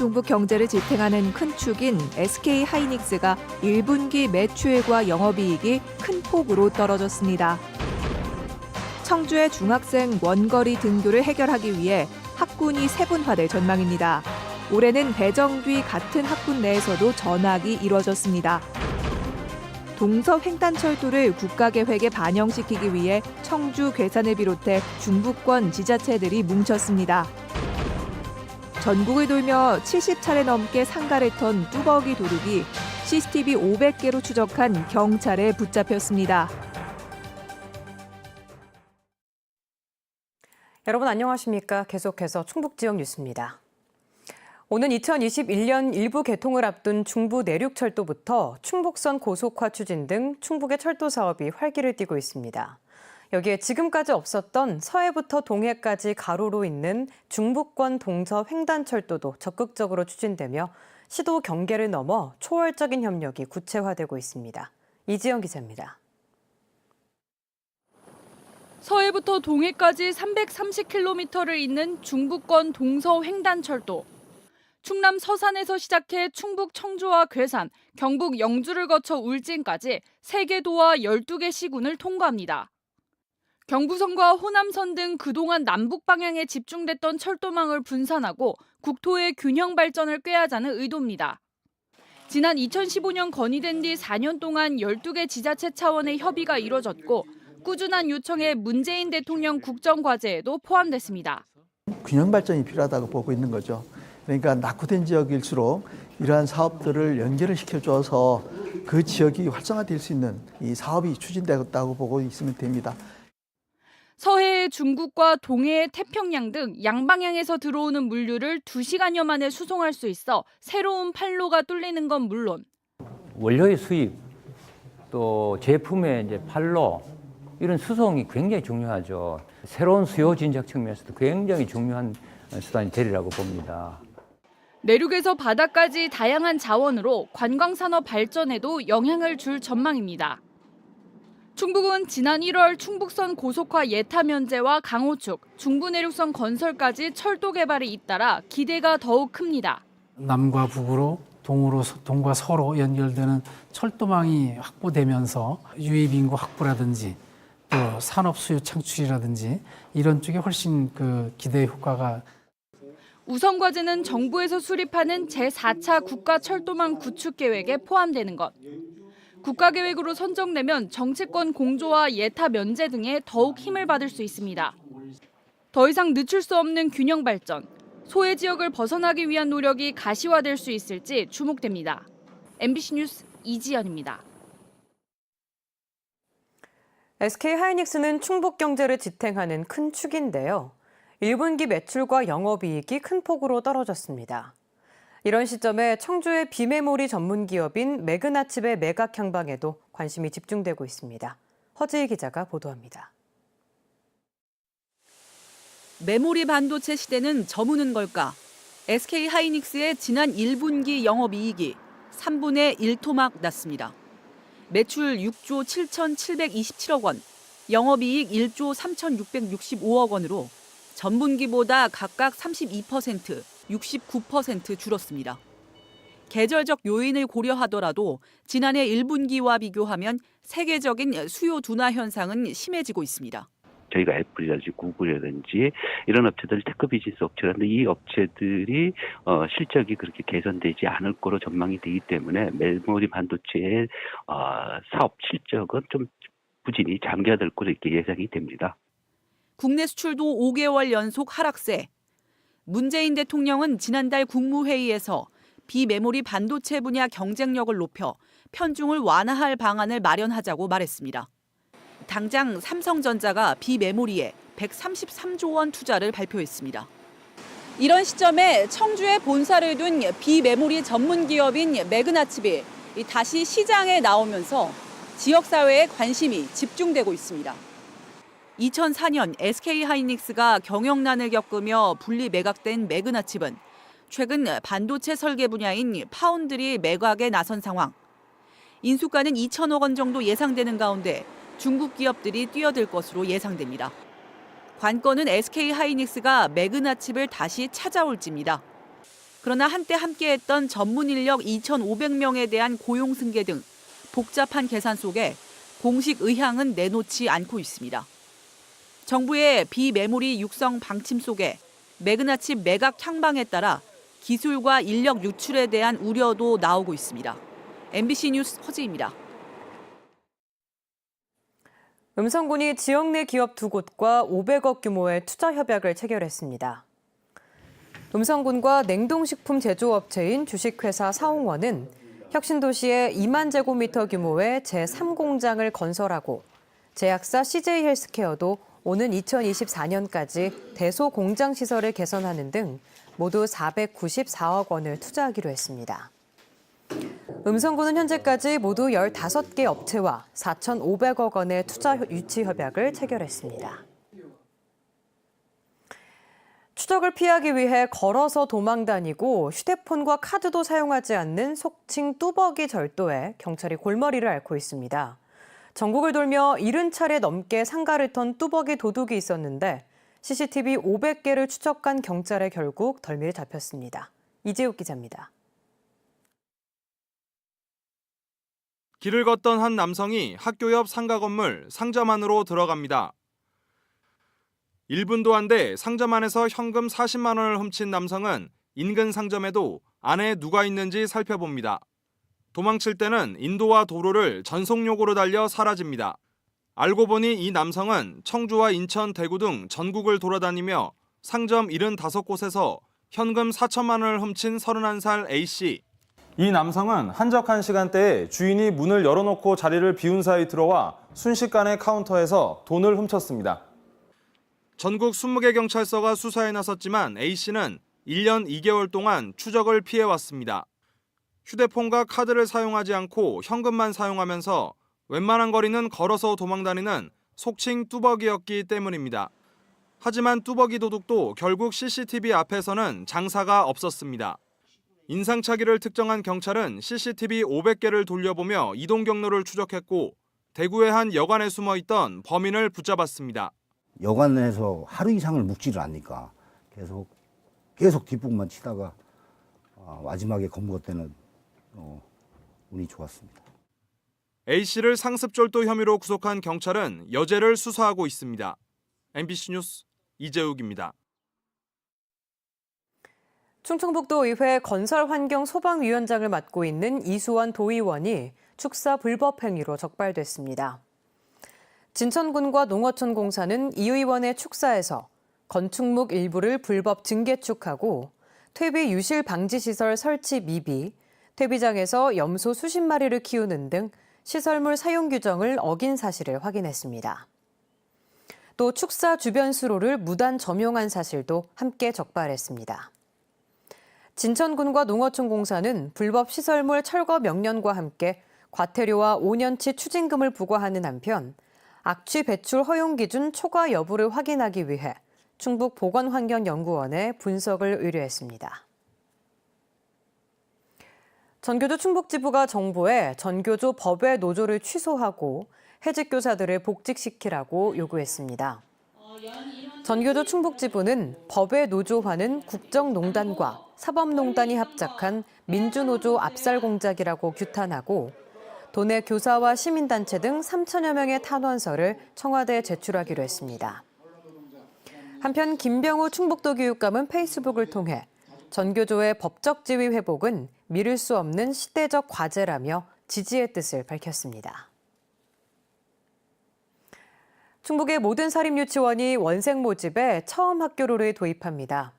중국 경제를 지탱하는 큰 축인 SK 하이닉스가 1분기 매출과 영업이익이 큰 폭으로 떨어졌습니다. 청주의 중학생 원거리 등교를 해결하기 위해 학군이 세분화될 전망입니다. 올해는 배정 뒤 같은 학군 내에서도 전학이 이뤄졌습니다. 동서횡단철도를 국가계획에 반영시키기 위해 청주 괴산을 비롯해 중부권 지자체들이 뭉쳤습니다. 전국을 돌며 70차례 넘게 상가를 턴 뚜벅이 도둑이 CCTV 500개로 추적한 경찰에 붙잡혔습니다. 여러분 안녕하십니까? 계속해서 충북 지역 뉴스입니다. 오는 2021년 일부 개통을 앞둔 중부 내륙철도부터 충북선 고속화 추진 등 충북의 철도 사업이 활기를 띠고 있습니다. 여기에 지금까지 없었던 서해부터 동해까지 가로로 있는 중부권 동서 횡단철도도 적극적으로 추진되며 시도 경계를 넘어 초월적인 협력이 구체화되고 있습니다. 이지영 기자입니다. 서해부터 동해까지 330km를 잇는 중부권 동서 횡단철도. 충남 서산에서 시작해 충북 청주와 괴산, 경북 영주를 거쳐 울진까지 3개 도와 12개 시군을 통과합니다. 경부선과 호남선 등 그동안 남북 방향에 집중됐던 철도망을 분산하고 국토의 균형 발전을 꾀하자는 의도입니다. 지난 2015년 건의된 뒤 4년 동안 12개 지자체 차원의 협의가 이뤄졌고 꾸준한 요청에 문재인 대통령 국정과제에도 포함됐습니다. 균형 발전이 필요하다고 보고 있는 거죠. 그러니까 낙후된 지역일수록 이러한 사업들을 연결을 시켜줘서 그 지역이 활성화될 수 있는 이 사업이 추진되었다고 보고 있으면 됩니다. 서해의 중국과 동해의 태평양 등 양방향에서 들어오는 물류를 2시간여 만에 수송할 수 있어 새로운 판로가 뚫리는 건 물론 원료의 수입, 또 제품의 이제 판로, 이런 수송이 굉장히 중요하죠. 새로운 수요 진작 측면에서도 굉장히 중요한 수단이 되리라고 봅니다. 내륙에서 바다까지 다양한 자원으로 관광산업 발전에도 영향을 줄 전망입니다. 충북은 지난 1월 충북선 고속화 예타 면제와 강호축, 중부내륙선 건설까지 철도 개발에 잇따라 기대가 더욱 큽니다. 남과 북으로 동과 서로 연결되는 철도망이 확보되면서 유입 인구 확보라든지 또 산업 수요 창출이라든지 이런 쪽에 훨씬 기대 효과가. 우선 과제는 정부에서 수립하는 제4차 국가철도망 구축 계획에 포함되는 것. 국가계획으로 선정되면 정치권 공조와 예타 면제 등에 더욱 힘을 받을 수 있습니다. 더 이상 늦출 수 없는 균형 발전, 소외 지역을 벗어나기 위한 노력이 가시화될 수 있을지 주목됩니다. MBC 뉴스 이지연입니다. SK 하이닉스는 충북 경제를 지탱하는 큰 축인데요. 1분기 매출과 영업이익이 큰 폭으로 떨어졌습니다. 이런 시점에 청주의 비메모리 전문 기업인 매그나칩의 매각 향방에도 관심이 집중되고 있습니다. 허지희 기자가 보도합니다. 메모리 반도체 시대는 저무는 걸까? SK 하이닉스의 지난 1분기 영업이익이 3분의 1토막 났습니다. 매출 6조 7,727억 원, 영업이익 1조 3,665억 원으로 전분기보다 각각 32%, 69% 줄었습니다. 계절적 요인을 고려하더라도 지난해 1분기와 비교하면 세계적인 수요 둔화 현상은 심해지고 있습니다. 저희가 애플이라든지 구글이라든지 이런 업체들 테크 비즈니스 업체라는데 이 업체들이 실적이 그렇게 개선되지 않을 거로 전망이 되기 때문에 메모리 반도체의 사업 실적은 좀 부진이 장기화될 거로 이렇게 예상이 됩니다. 국내 수출도 5개월 연속 하락세. 문재인 대통령은 지난달 국무회의에서 비메모리 반도체 분야 경쟁력을 높여 편중을 완화할 방안을 마련하자고 말했습니다. 당장 삼성전자가 비메모리에 133조 원 투자를 발표했습니다. 이런 시점에 청주에 본사를 둔 비메모리 전문 기업인 매그나칩이 다시 시장에 나오면서 지역사회에 관심이 집중되고 있습니다. 2004년 SK 하이닉스가 경영난을 겪으며 분리 매각된 매그나칩은 최근 반도체 설계 분야인 파운드리 매각에 나선 상황. 인수가는 2천억 원 정도 예상되는 가운데 중국 기업들이 뛰어들 것으로 예상됩니다. 관건은 SK 하이닉스가 매그나칩을 다시 찾아올지입니다. 그러나 한때 함께했던 전문 인력 2,500명에 대한 고용 승계 등 복잡한 계산 속에 공식 의향은 내놓지 않고 있습니다. 정부의 비메모리 육성 방침 속에 매그나칩 매각 향방에 따라 기술과 인력 유출에 대한 우려도 나오고 있습니다. MBC 뉴스 허지입니다. 음성군이 지역 내 기업 2곳과 500억 규모의 투자 협약을 체결했습니다. 음성군과 냉동식품 제조업체인 주식회사 사홍원은 혁신도시에 2만 제곱미터 규모의 제3공장을 건설하고 제약사 CJ헬스케어도 오는 2024년까지 대소 공장 시설을 개선하는 등 모두 494억 원을 투자하기로 했습니다. 음성군은 현재까지 모두 15개 업체와 4,500억 원의 투자 유치 협약을 체결했습니다. 추적을 피하기 위해 걸어서 도망 다니고 휴대폰과 카드도 사용하지 않는 속칭 뚜벅이 절도에 경찰이 골머리를 앓고 있습니다. 전국을 돌며 70차례 넘게 상가를 턴 뚜벅이 도둑이 있었는데 CCTV 500개를 추적한 경찰에 결국 덜미를 잡혔습니다. 이재욱 기자입니다. 길을 걷던 한 남성이 학교 옆 상가 건물 상점 안으로 들어갑니다. 1분도 안 돼 상점 안에서 현금 40만 원을 훔친 남성은 인근 상점에도 안에 누가 있는지 살펴봅니다. 도망칠 때는 인도와 도로를 전속력으로 달려 사라집니다. 알고 보니 이 남성은 청주와 인천, 대구 등 전국을 돌아다니며 상점 75곳에서 현금 4천만 원을 훔친 31살 A씨. 이 남성은 한적한 시간대에 주인이 문을 열어놓고 자리를 비운 사이 들어와 순식간에 카운터에서 돈을 훔쳤습니다. 전국 20개 경찰서가 수사에 나섰지만 A씨는 1년 2개월 동안 추적을 피해왔습니다. 휴대폰과 카드를 사용하지 않고 현금만 사용하면서 웬만한 거리는 걸어서 도망다니는 속칭 뚜벅이였기 때문입니다. 하지만 뚜벅이 도둑도 결국 CCTV 앞에서는 장사가 없었습니다. 인상착의를 특정한 경찰은 CCTV 500개를 돌려보며 이동 경로를 추적했고 대구의 한 여관에 숨어있던 범인을 붙잡았습니다. 여관에서 하루 이상을 묵지를 않으니까 계속 뒷북만 치다가 마지막에 검거 때는 운이 좋았습니다. A씨를 상습절도 혐의로 구속한 경찰은 여죄를 수사하고 있습니다. MBC 뉴스 이재욱입니다. 충청북도의회 건설환경소방위원장을 맡고 있는 이수원 도의원이 축사 불법 행위로 적발됐습니다. 진천군과 농어촌공사는 이 의원의 축사에서 건축목 일부를 불법 증개축하고 퇴비 유실 방지 시설 설치 미비, 퇴비장에서 염소 수십 마리를 키우는 등 시설물 사용 규정을 어긴 사실을 확인했습니다. 또 축사 주변 수로를 무단 점용한 사실도 함께 적발했습니다. 진천군과 농어촌공사는 불법 시설물 철거 명령과 함께 과태료와 5년치 추징금을 부과하는 한편 악취 배출 허용 기준 초과 여부를 확인하기 위해 충북보건환경연구원에 분석을 의뢰했습니다. 전교조 충북지부가 정부에 전교조 법외 노조를 취소하고 해직 교사들을 복직시키라고 요구했습니다. 전교조 충북지부는 법외 노조화는 국정농단과 사법농단이 합작한 민주노조 압살공작이라고 규탄하고 도내 교사와 시민단체 등 3천여 명의 탄원서를 청와대에 제출하기로 했습니다. 한편 김병우 충북도 교육감은 페이스북을 통해 전교조의 법적 지위 회복은 미룰 수 없는 시대적 과제라며 지지의 뜻을 밝혔습니다. 충북의 모든 사립유치원이 원생 모집에 처음 학교로를 도입합니다.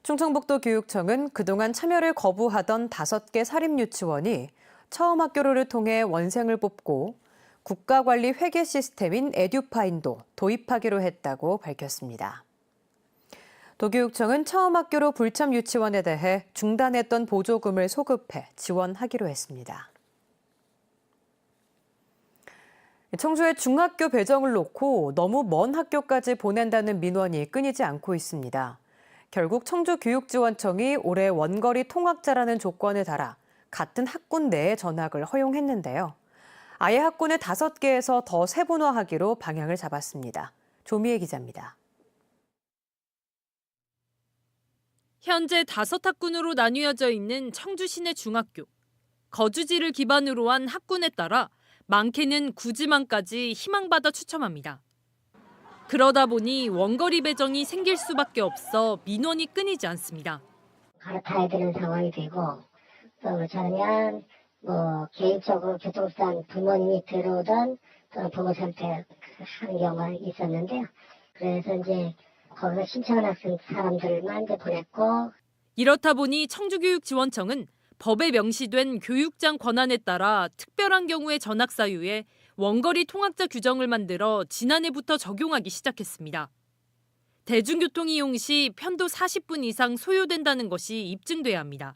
충청북도 교육청은 그동안 참여를 거부하던 5개 사립유치원이 처음 학교로를 통해 원생을 뽑고 국가관리 회계 시스템인 에듀파인도 도입하기로 했다고 밝혔습니다. 도교육청은 처음 학교로 불참 유치원에 대해 중단했던 보조금을 소급해 지원하기로 했습니다. 청주의 중학교 배정을 놓고 너무 먼 학교까지 보낸다는 민원이 끊이지 않고 있습니다. 결국 청주교육지원청이 올해 원거리 통학자라는 조건을 달아 같은 학군 내에 전학을 허용했는데요. 아예 학군을 5개에서 더 세분화하기로 방향을 잡았습니다. 조미애 기자입니다. 현재 5학군으로 나뉘어져 있는 청주 시내 중학교. 거주지를 기반으로 한 학군에 따라 많게는 구지망까지 희망받아 추첨합니다. 그러다 보니 원거리 배정이 생길 수밖에 없어 민원이 끊이지 않습니다. 갈아타야 되는 상황이 되고 또 그렇잖으면 개인적으로 교통수단 부모님이 들어오던 또는 부모 선택하는 경우가 있었는데요. 그래서 이제 거기서 신청을 한 사람들만 이제 보냈고. 이렇다 보니 청주교육지원청은 법에 명시된 교육장 권한에 따라 특별한 경우의 전학 사유에 원거리 통학자 규정을 만들어 지난해부터 적용하기 시작했습니다. 대중교통 이용 시 편도 40분 이상 소요된다는 것이 입증돼야 합니다.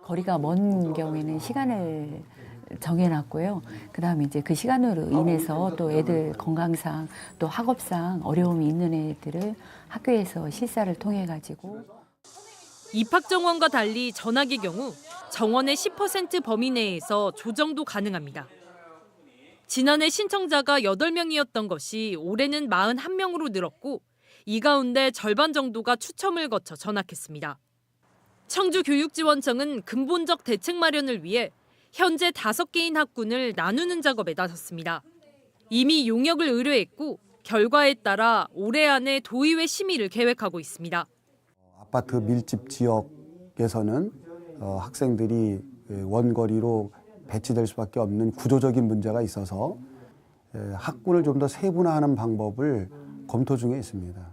거리가 먼 경우에는 시간을 정해놨고요. 그다음에 이제 그 시간으로 인해서 또 애들 건강상 또 학업상 어려움이 있는 애들을 학교에서 실사를 통해 가지고 입학 정원과 달리 전학의 경우 정원의 10% 범위 내에서 조정도 가능합니다. 지난해 신청자가 8명이었던 것이 올해는 41명으로 늘었고 이 가운데 절반 정도가 추첨을 거쳐 전학했습니다. 청주교육지원청은 근본적 대책 마련을 위해 현재 5개인 학군을 나누는 작업에 나섰습니다. 이미 용역을 의뢰했고 결과에 따라 올해 안에 도의회 심의를 계획하고 있습니다. 아파트 밀집 지역에서는 학생들이 원거리로 배치될 수밖에 없는 구조적인 문제가 있어서 학군을 좀 더 세분화하는 방법을 검토 중에 있습니다.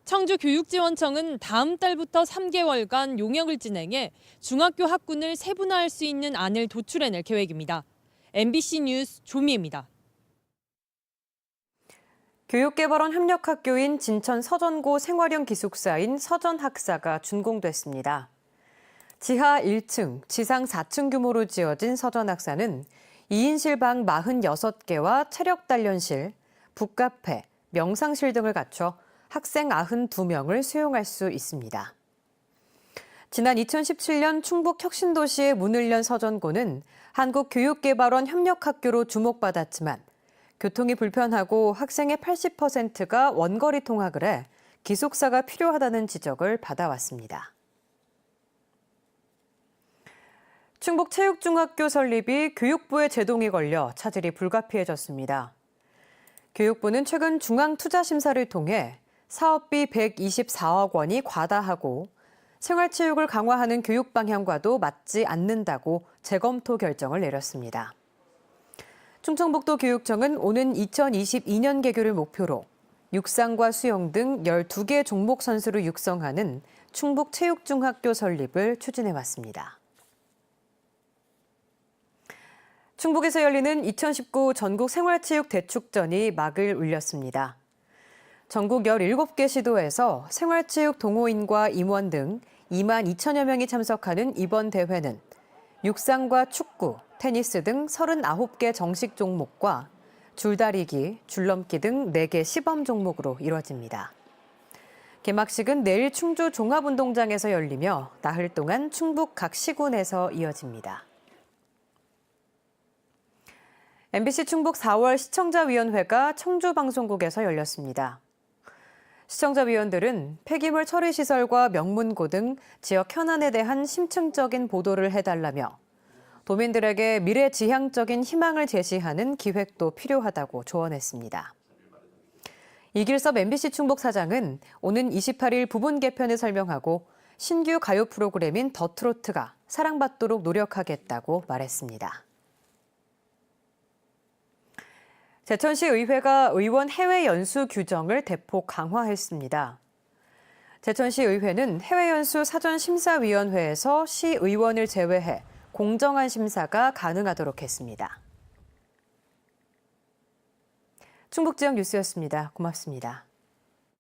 청주교육지원청은 다음 달부터 3개월간 용역을 진행해 중학교 학군을 세분화할 수 있는 안을 도출해낼 계획입니다. MBC 뉴스 조미입니다. 교육개발원 협력학교인 진천 서전고 생활형 기숙사인 서전학사가 준공됐습니다. 지하 1층, 지상 4층 규모로 지어진 서전학사는 2인실 방 46개와 체력 단련실, 북카페, 명상실 등을 갖춰 학생 92명을 수용할 수 있습니다. 지난 2017년 충북 혁신도시에 문을 연 서전고는 한국교육개발원 협력학교로 주목받았지만 교통이 불편하고 학생의 80%가 원거리 통학을 해 기숙사가 필요하다는 지적을 받아왔습니다. 충북체육중학교 설립이 교육부의 제동이 걸려 차질이 불가피해졌습니다. 교육부는 최근 중앙투자심사를 통해 사업비 124억 원이 과다하고 생활체육을 강화하는 교육 방향과도 맞지 않는다고 재검토 결정을 내렸습니다. 충청북도교육청은 오는 2022년 개교를 목표로 육상과 수영 등 12개 종목 선수를 육성하는 충북체육중학교 설립을 추진해왔습니다. 충북에서 열리는 2019 전국 생활체육 대축전이 막을 울렸습니다. 전국 17개 시도에서 생활체육 동호인과 임원 등 2만 2천여 명이 참석하는 이번 대회는 육상과 축구, 테니스 등 39개 정식 종목과 줄다리기, 줄넘기 등 4개 시범 종목으로 이뤄집니다. 개막식은 내일 충주 종합운동장에서 열리며 나흘 동안 충북 각 시군에서 이어집니다. MBC 충북 4월 시청자위원회가 청주방송국에서 열렸습니다. 시청자위원들은 폐기물 처리시설과 명문고 등 지역 현안에 대한 심층적인 보도를 해달라며 도민들에게 미래지향적인 희망을 제시하는 기획도 필요하다고 조언했습니다. 이길섭 MBC 충북 사장은 오는 28일 부분 개편을 설명하고 신규 가요 프로그램인 더 트로트가 사랑받도록 노력하겠다고 말했습니다. 제천시 의회가 의원 해외 연수 규정을 대폭 강화했습니다. 제천시 의회는 해외 연수 사전심사위원회에서 시의원을 제외해 공정한 심사가 가능하도록 했습니다. 충북지역 뉴스였습니다. 고맙습니다.